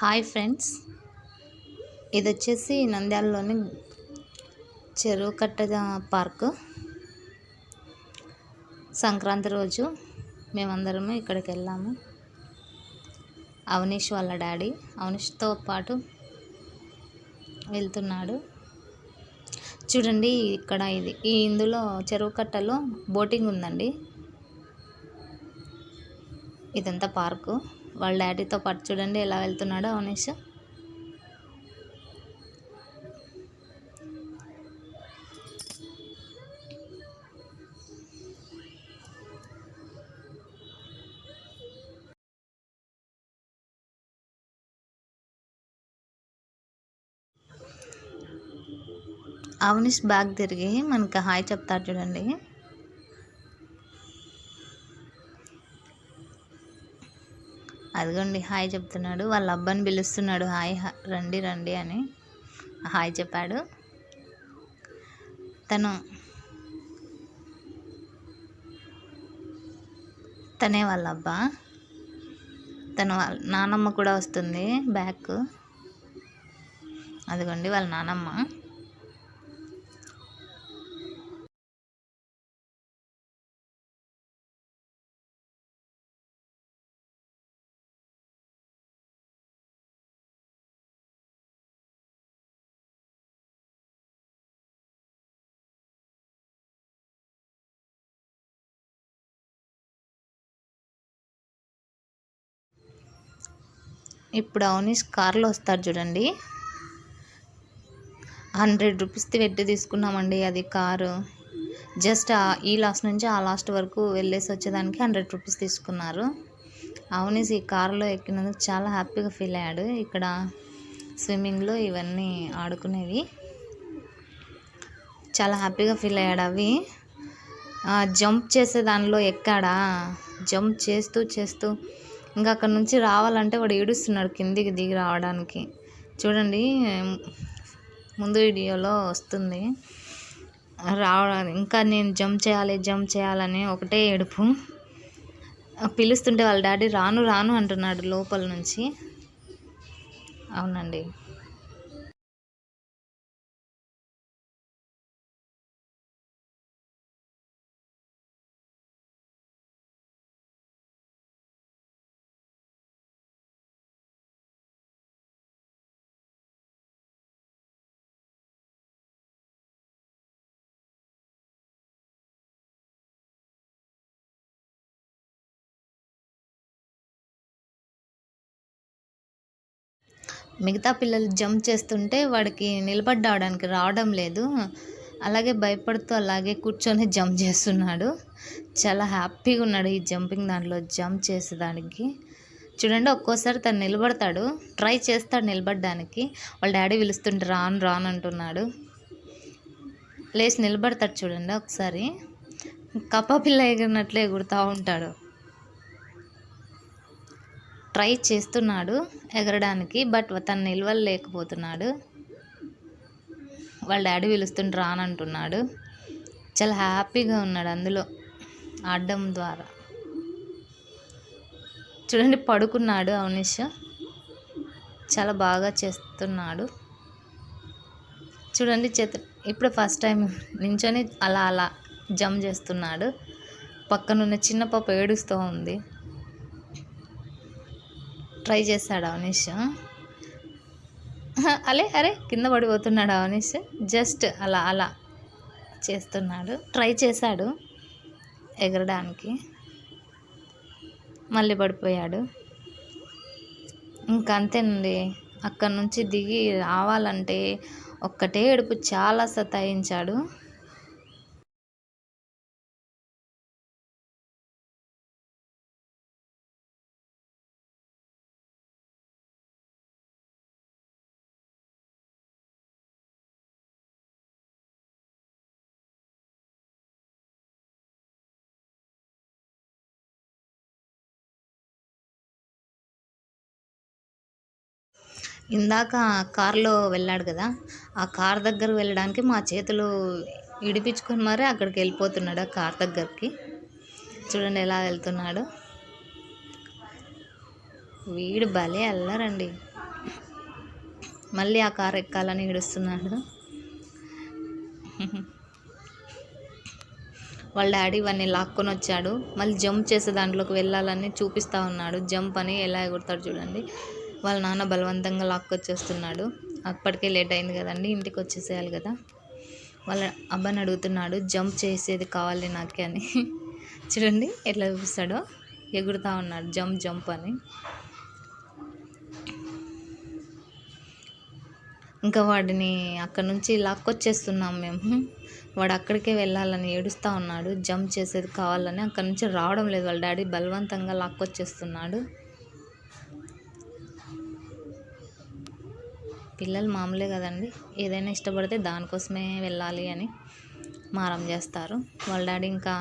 Hi friends, ఇది వచ్చేసి నంద్యాలలోని చెరువు కట్ట పార్కు. సంక్రాంతి రోజు మేమందరము ఇక్కడికి వెళ్ళాము. అవనీష్ వాళ్ళ డాడీ అవనీష్తో పాటు వెళ్తున్నాడు. చూడండి, ఇక్కడ ఇందులో చెరువు కట్టలో బోటింగ్ ఉందండి. ఇదంతా పార్కు. వాళ్ళ డాడీతో పాటు చూడండి ఎలా వెళ్తున్నాడో అవనీష్. అవనీష్ బ్యాగ్ తిరిగి మనకి హాయ్ చెప్తాడు చూడండి. అదిగోండి హాయ్ చెప్తున్నాడు. వాళ్ళ అబ్బాయిని పిలుస్తున్నాడు, హాయ్ రండి రండి అని హాయ్ చెప్పాడు. తనే వాళ్ళ అబ్బా. వాళ్ళ నానమ్మ కూడా వస్తుంది బ్యాక్. అదిగోండి వాళ్ళ నానమ్మ. ఇప్పుడు అవనీష్ కార్లో వస్తాడు చూడండి. 100 రూపీస్ది పెట్టి తీసుకున్నామండి అది కారు. జస్ట్ ఈ లాస్ట్ నుంచి ఆ లాస్ట్ వరకు వెళ్ళేసి వచ్చేదానికి 100 రూపీస్ తీసుకున్నారు. అవనీష్ ఈ కారులో ఎక్కినందుకు చాలా హ్యాపీగా ఫీల్ అయ్యాడు. ఇక్కడ స్విమ్మింగ్లో ఇవన్నీ ఆడుకునేవి చాలా హ్యాపీగా ఫీల్ అయ్యాడు. అవి జంప్ చేసే దానిలో ఎక్కాడా, జంప్ చేస్తూ చేస్తూ ఇంకా అక్కడ నుంచి రావాలంటే వాడు ఏడుస్తున్నాడు కిందికి దిగి రావడానికి. చూడండి, ముందు వీడియోలో వస్తుంది ఇంకా నేను జంప్ చేయాలని ఒకటే ఏడుపు. పిలుస్తుంటే వాళ్ళ డాడీ రాను రాను అంటున్నాడు లోపల నుంచి. అవునండి. మిగతా పిల్లలు జంప్ చేస్తుంటే వాడికి నిలబడడానికి రావడం లేదు. అలాగే భయపడుతూ అలాగే కూర్చొని జంప్ చేస్తున్నాడు. చాలా హ్యాపీగా ఉన్నాడు ఈ జంపింగ్ దాంట్లో జంప్ చేసేదానికి. చూడండి, ఒక్కోసారి తను నిలబడతాడు, ట్రై చేస్తాడు నిలబడడానికి. వాళ్ళ డాడీ పిలుస్తుంటే రాను రాను అంటున్నాడు. లేచి నిలబడతాడు చూడండి. ఒకసారి కప్ప పిల్ల ఎగిరినట్లే ఎగురుతూ ఉంటాడు. ట్రై చేస్తున్నాడు ఎగరడానికి, బట్ తను నిలవలేకపోతున్నాడు. వాళ్ళ డాడీ పిలుస్తుంటే రానంటున్నాడు. చాలా హ్యాపీగా ఉన్నాడు అందులో ఆడడం ద్వారా. చూడండి, పడుకున్నాడు అవనీష్. చాలా బాగా చేస్తున్నాడు. చూడండి, ఇప్పుడు ఫస్ట్ టైం నించొని అలా అలా జంప్ చేస్తున్నాడు. పక్కనున్న చిన్న పాప ఏడుస్తూ ఉంది. ట్రై చేశాడు అవనీష్. అరే కింద పడిపోతున్నాడు అవనీష్. జస్ట్ అలా అలా చేస్తున్నాడు. ట్రై చేశాడు ఎగరడానికి, మళ్ళీ పడిపోయాడు. ఇంకా అంతేనండి. అక్కడి నుంచి దిగి రావాలంటే ఒక్కటే ఏడుపు. చాలా సతాయించాడు. ఇందాక కారులో వెళ్ళాడు కదా, ఆ కార్ దగ్గర వెళ్ళడానికి మా చేతులు ఇడిపించుకొని మరీ అక్కడికి వెళ్ళిపోతున్నాడు, ఆ కార్ దగ్గరికి. చూడండి ఎలా వెళ్తున్నాడు. వీడు భలే అల్లరండి. మళ్ళీ ఆ కారు ఎక్కాలని ఏడుస్తున్నాడు. వాళ్ళ డాడీ వాడిని లాక్కొని వచ్చాడు. మళ్ళీ జంప్ చేసే దాంట్లోకి వెళ్ళాలని చూపిస్తూ ఉన్నాడు. జంప్ అని ఎలా ఎగురుతాడు చూడండి. వాళ్ళ నాన్న బలవంతంగా లాక్కొచ్చేస్తున్నాడు. అప్పటికే లేట్ అయింది కదండి, ఇంటికి వచ్చేసేయాలి కదా. వాళ్ళ అబ్బాయిని అడుగుతున్నాడు, జంప్ చేసేది కావాలి నాకే అని. చూడండి ఎట్లా చూపిస్తాడో, ఎగురుతూ ఉన్నాడు జంప్ జంప్ అని. ఇంకా వాడిని అక్కడ నుంచి లాక్కొచ్చేస్తున్నాం మేము. వాడు అక్కడికే వెళ్ళాలని ఏడుస్తూ ఉన్నాడు. జంప్ చేసేది కావాలని అక్కడ నుంచి రావడం లేదు. వాళ్ళ డాడీ బలవంతంగా లాక్కొచ్చేస్తున్నాడు. పిల్లలు మామూలే కదండి, ఏదైనా ఇష్టపడితే దానికోసమే వెళ్ళాలి అని మారం చేస్తారు. వాళ్ళ డాడీ ఇంకా